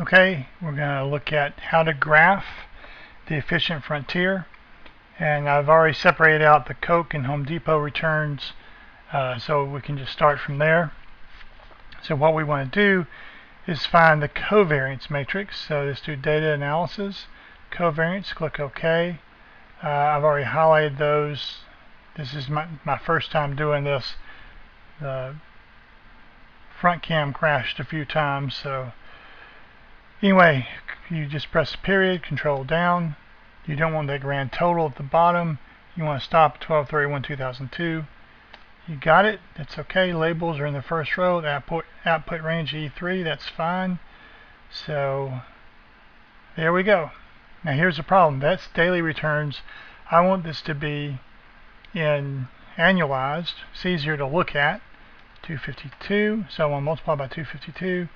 Okay, we're going to look at how to graph the efficient frontier, and I've already separated out the Coke and Home Depot returns, so we can just start from there. So what we want to do is find the covariance matrix. So let's do data analysis, covariance, click OK. I've already highlighted those. This is my first time doing this. The front cam crashed a few times, so anyway, you just press period, control down. You don't want the grand total at the bottom. You want to stop at 12/31/2002. You got it. That's okay. Labels are in the first row. The output range E3. That's fine. So there we go. Now here's the problem. That's daily returns. I want this to be in annualized. It's easier to look at. 252. So I want to multiply by 252.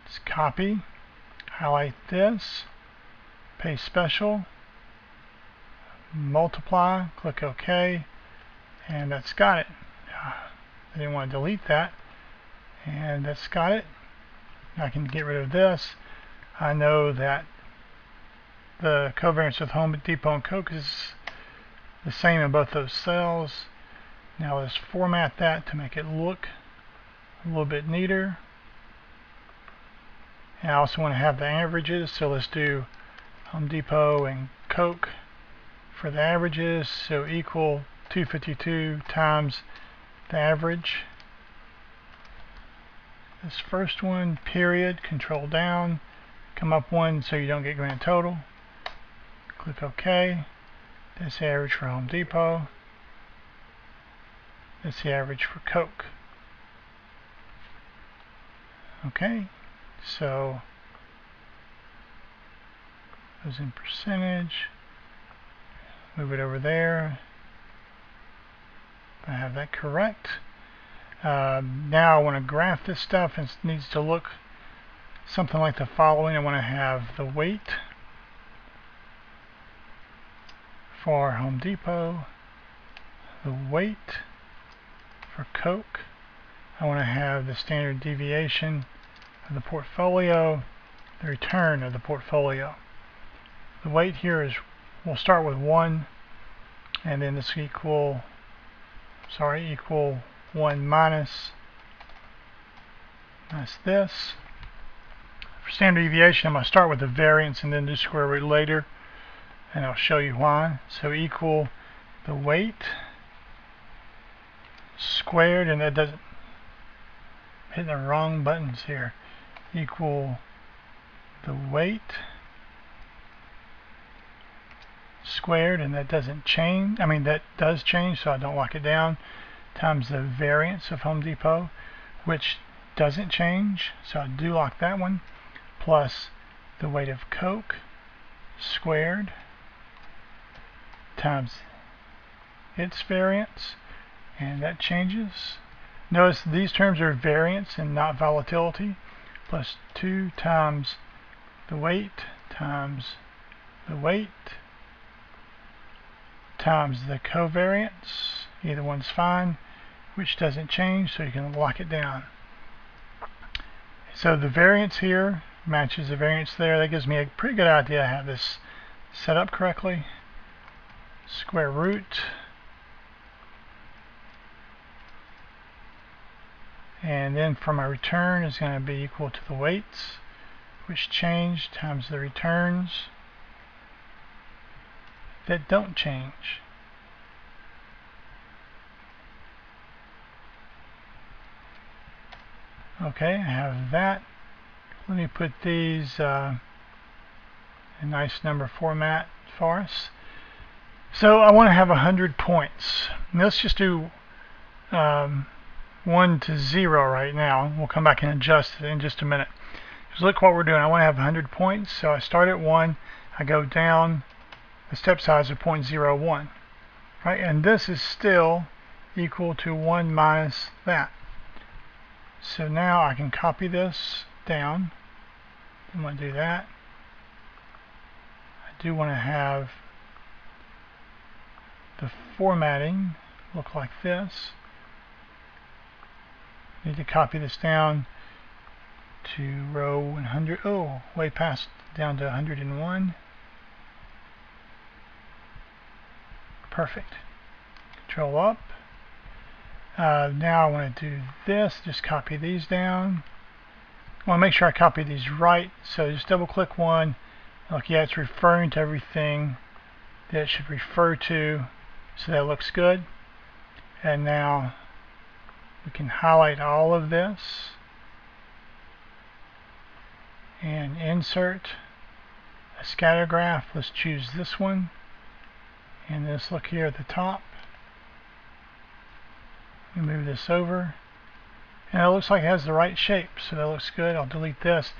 Let's copy. Highlight this. Paste special. Multiply. Click OK. And that's got it. I didn't want to delete that. And that's got it. I can get rid of this. I know that the covariance with Home Depot and Coke is the same in both those cells. Now let's format that to make it look a little bit neater. And I also want to have the averages, so let's do Home Depot and Coke for the averages, so equal 252 times the average. This first one, period, control down, come up one so you don't get grand total. Click OK. That's the average for Home Depot. That's the average for Coke. Okay, so goes in percentage. Move it over there. I have that correct. Now I want to graph this stuff, and it needs to look something like the following. I want to have the weight for Home Depot, the weight for Coke. I want to have the standard deviation of the portfolio, the return of the portfolio. The weight here is, we'll start with 1, and then this equal 1 minus this. For standard deviation, I'm going to start with the variance and then do square root later, and I'll show you why. So equal the weight squared, and that doesn't, hitting the wrong buttons here, equal the weight squared, and that doesn't change, that does change, so I don't lock it down, times the variance of Home Depot, which doesn't change, so I do lock that one, plus the weight of Coke squared times its variance, and that changes. Notice these terms are variance and not volatility, plus 2 times the weight times the weight times the covariance. Either one's fine, which doesn't change, so you can lock it down. So the variance here matches the variance there. That gives me a pretty good idea how this set up correctly. Square root, and then for my return is going to be equal to the weights, which change, times the returns that don't change. Okay, I have that. Let me put these in a nice number format for us. So I want to have 100 points. Now let's just do 1 to 0 right now. We'll come back and adjust it in just a minute. Just look what we're doing. I want to have 100 points, so I start at 1, I go down the step size of 0.01, right? And this is still equal to 1 minus that. So now I can copy this down. I'm going to do that. I do want to have the formatting look like this. Need to copy this down to row 100. Oh, way past, down to 101. Perfect. Control up. Now I want to do this. Just copy these down. I want to make sure I copy these right. So just double click one. Look, yeah, it's referring to everything that it should refer to. So that looks good. And now we can highlight all of this and insert a scatter graph. Let's choose this one, and this look here at the top. Move this over, and it looks like it has the right shape, so that looks good. I'll delete this.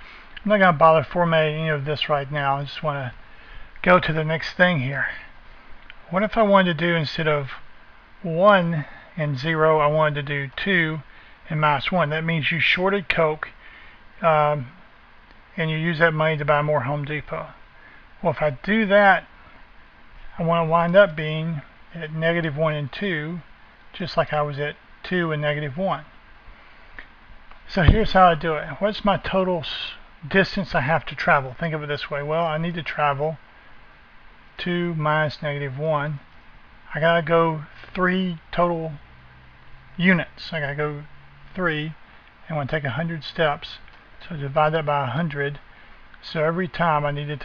I'm not going to bother formatting any of this right now. I just want to go to the next thing here. What if I wanted to do, instead of 1 and 0, I wanted to do 2 and -1? That means you shorted Coke and you use that money to buy more Home Depot. Well, if I do that, I want to wind up being at -1 and 2, just like I was at 2 and -1. So here's how I do it. What's my total distance I have to travel? Think of it this way. Well, I need to travel 2 minus -1. I gotta go 3 total units. I gotta go 3, and I want to take 100 steps. So divide that by 100. So every time I need to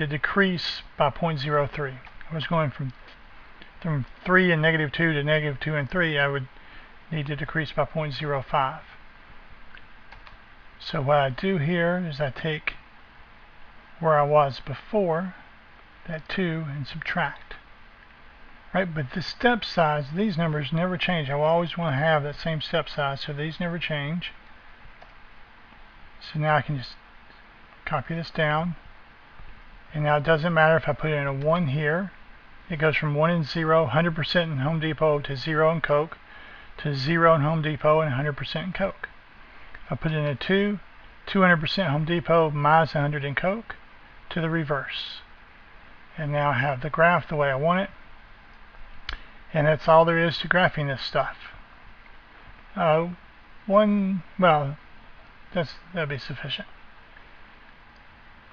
decrease by 0.03. I was going from 3 and -2 to -2 and 3. I would need to decrease by 0.05. So what I do here is I take where I was before, that 2, and subtract. Right, but the step size, these numbers never change. I will always want to have that same step size, so these never change. So now I can just copy this down, and now it doesn't matter if I put in a 1 here. It goes from 1 and 0, 100% in Home Depot, to 0 in Coke, to 0 in Home Depot and 100% in Coke. If I put in a 2, 200% Home Depot minus 100 in Coke, to the reverse. And now I have the graph the way I want it. And that's all there is to graphing this stuff. Well, that'd be sufficient.